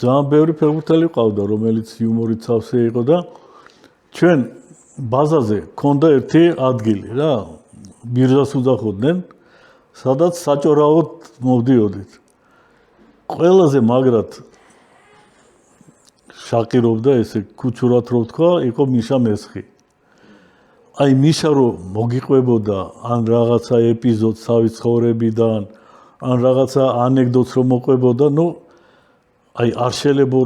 ძალიან ბევრი ფეხბურთელი ყავდა, რომელიც იუმორით სავსე იყო და ჩვენ ბაზაზე ქონდა ერთი ადგილი რა, ბირჟას უძახოდნენ, სადაც საჭორაოდ მოვდიოდით. ყველაზე მაგრად შაყირობდა ესე ქუჩურად რო ვთქვა, იყო მიშა მესხი. აი მიშა რო მოგიყვებოდა ან რაღაცა ეპიზოდს თავის ცხოვრებიდან, ან რაღაცა ანეკდოტს რო მოყვებოდა, ნუ აი არ შელებო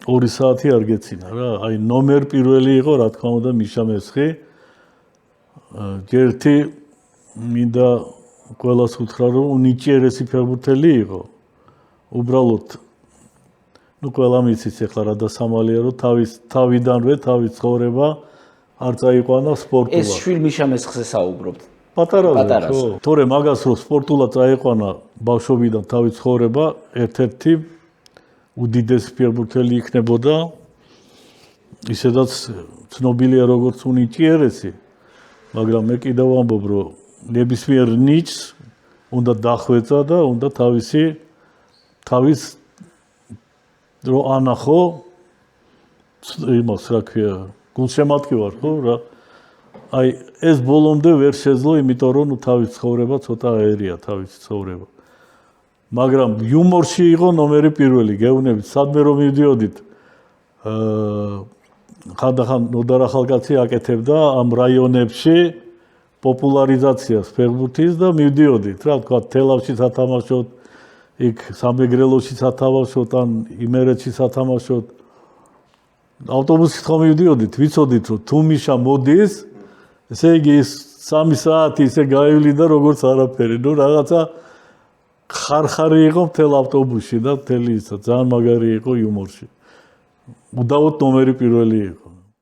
2 საათი არ გეცინა რა. აი ნომერ პირველი იყო რა თქმა უნდა მიშა მესხი. ერთი მინდა ყველას უთხრა რომ უნიჭიერესი ფეხბურთელი იყო. უბრალოდ ნუ ყველა მიცის ახლა რა დასამალია რომ თავიდანვე თავის ცხოვრება არ წაიყვანა სპორტულად. ეს შვილ მიშა მესხზე საუბრობთ. პატარაზე ხო. თორე მაგას რო სპორტულად წაიყვანა ბავშვობიდან თავის ცხოვრება, ერთ-ერთი უდიდესი ფეხბურთელი იქნებოდა. ისედაც ცნობილია როგორც უნიჭიერესი, მაგრამ მე კიდევ ვამბობ რომ ნებისმიერ ნიჭს უნდა დახვეწა და უნდა თავის რო ანახო იმას რა ქვია გულშემატკივარ ხო რა. აი ეს ბოლომდე ვერ შეძლო, იმიტომ რომ თავის ცხოვრება ცოტა აერია თავის ცხოვრება. მაგრამ იუმორში იყო ნომერი პირველი, გეუბნებით, სადმე რომ მივდიოდით, ხანდახან ნოდარ ახალკაცი აკეთებდა ამ რაიონებში პოპულარიზაციას ფეხბურთის და მივდიოდით, რა თქვა, თელავში სათამაშოდ, იქ სამეგრელოში სათამაშოდ, ან იმერეთში სათამაშოდ. ავტობუსით ხომ მივდიოდით, ვიცოდით, რომ თუ მიშა მოდის, ესე იგი 3 საათი ისე გაივლიდა როგორც არაფერი. ნუ რაღაცა ხარხარი იყო მთელ ავტობუსში და მთელი ისა ძალიან მაგარი იყო იუმორში. უდავოდ ნომერი პირველი იყო.